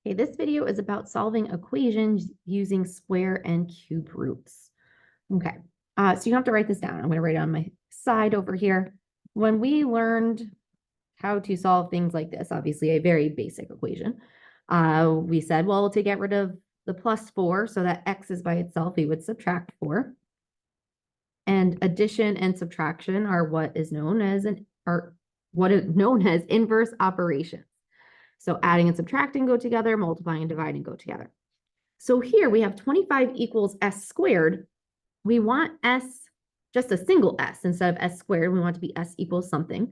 Okay, this video is about solving equations using square and cube roots. Okay, so you don't have to write this down. I'm going to write it on my side over here. When we learned how to solve things like this, obviously a very basic equation, we said, well, to get rid of the plus 4 so that x is by itself, we would subtract 4. And addition and subtraction are what is known as inverse operations. So adding and subtracting go together, multiplying and dividing go together. So here we have 25 equals s squared. We want s, just a single s instead of s squared. We want to be s equals something.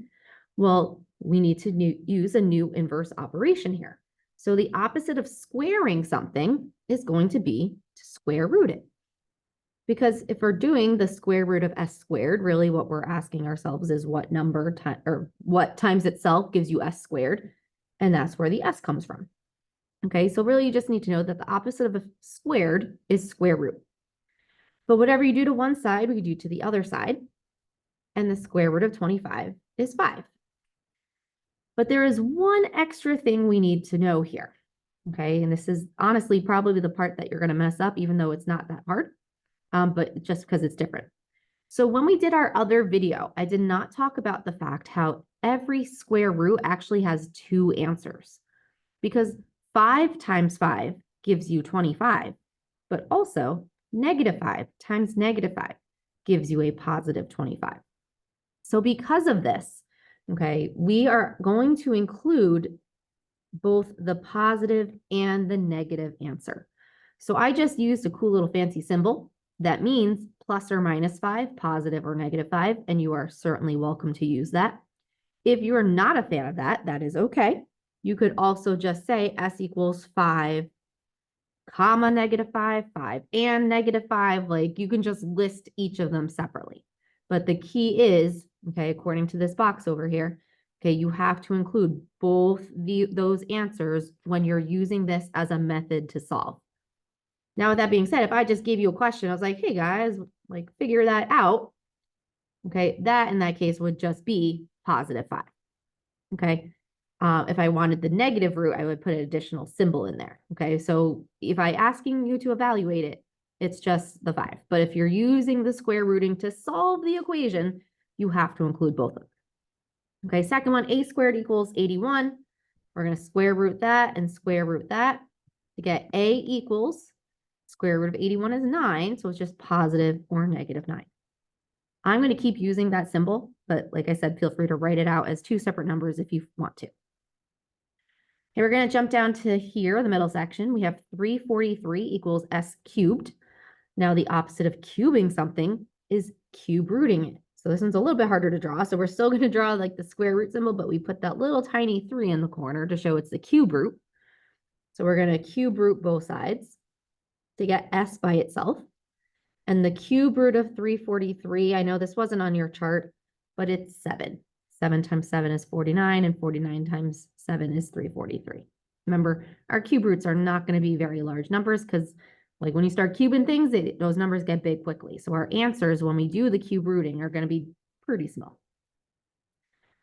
Well, we need to use a new inverse operation here. So the opposite of squaring something is going to be to square root it. Because if we're doing the square root of s squared, really what we're asking ourselves is what number or what times itself gives you s squared. And that's where the s comes from. Okay, so really you just need to know that the opposite of a squared is square root. But whatever you do to one side, we do to the other side. And the square root of 25 is 5. But there is one extra thing we need to know here. Okay, and this is honestly probably the part that you're going to mess up, even though it's not that hard, but just because it's different. So when we did our other video, I did not talk about the fact how every square root actually has two answers, because 5 times 5 gives you 25, but also -5 times -5 gives you a positive 25. So because of this, okay, we are going to include both the positive and the negative answer. So I just used a cool little fancy symbol that means plus or minus 5, positive or -5, and you are certainly welcome to use that. If you're not a fan of that, that is okay. You could also just say s equals 5, comma -5, 5 and -5. Like you can just list each of them separately. But the key is, okay, according to this box over here, okay, you have to include both those answers when you're using this as a method to solve. Now, with that being said, if I just gave you a question, I was like, hey guys, like figure that out. Okay, that in that case would just be positive 5. Okay. If I wanted the negative root, I would put an additional symbol in there. Okay, so if I'm asking you to evaluate it, it's just the 5. But if you're using the square rooting to solve the equation, you have to include both of them. Okay, second one, a squared equals 81. We're going to square root that and square root that to get a equals square root of 81 is 9, so it's just positive or -9. I'm going to keep using that symbol, but like I said, feel free to write it out as two separate numbers if you want to. Okay, we're going to jump down to here, the middle section. We have 343 equals s cubed. Now the opposite of cubing something is cube rooting it. So this one's a little bit harder to draw. So we're still going to draw like the square root symbol, but we put that little tiny 3 in the corner to show it's the cube root. So we're going to cube root both sides to get s by itself. And the cube root of 343, I know this wasn't on your chart, but it's 7. 7 times 7 is 49, and 49 times 7 is 343. Remember, our cube roots are not going to be very large numbers because like when you start cubing things, those numbers get big quickly. So our answers when we do the cube rooting are going to be pretty small.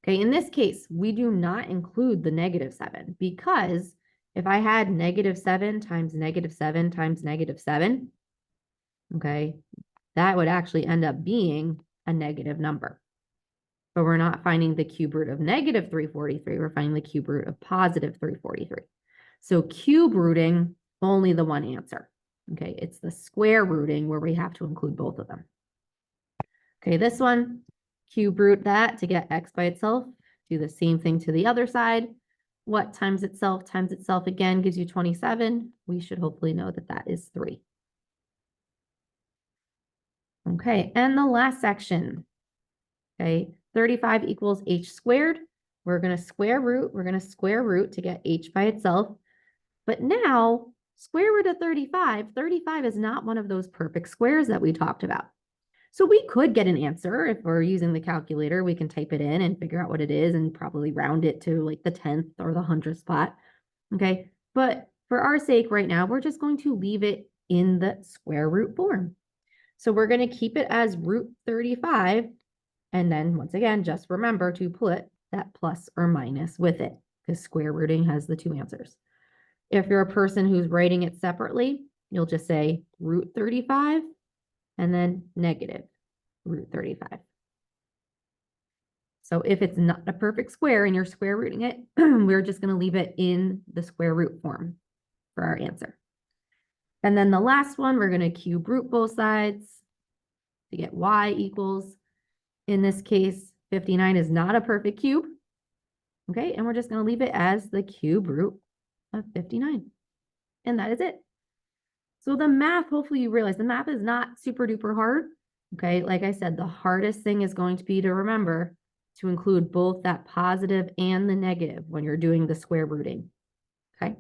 Okay, in this case, we do not include the -7 because if I had -7 times -7 times -7, okay, that would actually end up being a negative number. But we're not finding the cube root of -343. We're finding the cube root of positive 343. So cube rooting, only the one answer. Okay, it's the square rooting where we have to include both of them. Okay, this one, cube root that to get x by itself. Do the same thing to the other side. What times itself again gives you 27. We should hopefully know that that is 3. Okay, and the last section, okay, 35 equals h squared. We're going to square root to get h by itself. But now, square root of 35 is not one of those perfect squares that we talked about. So we could get an answer if we're using the calculator. We can type it in and figure out what it is and probably round it to like the 10th or the 100th spot. Okay, but for our sake right now, we're just going to leave it in the square root form. So we're going to keep it as root 35. And then once again, just remember to put that plus or minus with it because square rooting has the two answers. If you're a person who's writing it separately, you'll just say root 35 and then negative root 35. So if it's not a perfect square and you're square rooting it, we're just going to leave it in the square root form for our answer. And then the last one, we're going to cube root both sides to get y equals, in this case, 59 is not a perfect cube. Okay, and we're just going to leave it as the cube root of 59. And that is it. So the math, hopefully you realize the math is not super duper hard. Okay, like I said, the hardest thing is going to be to remember to include both that positive and the negative when you're doing the square rooting. Okay.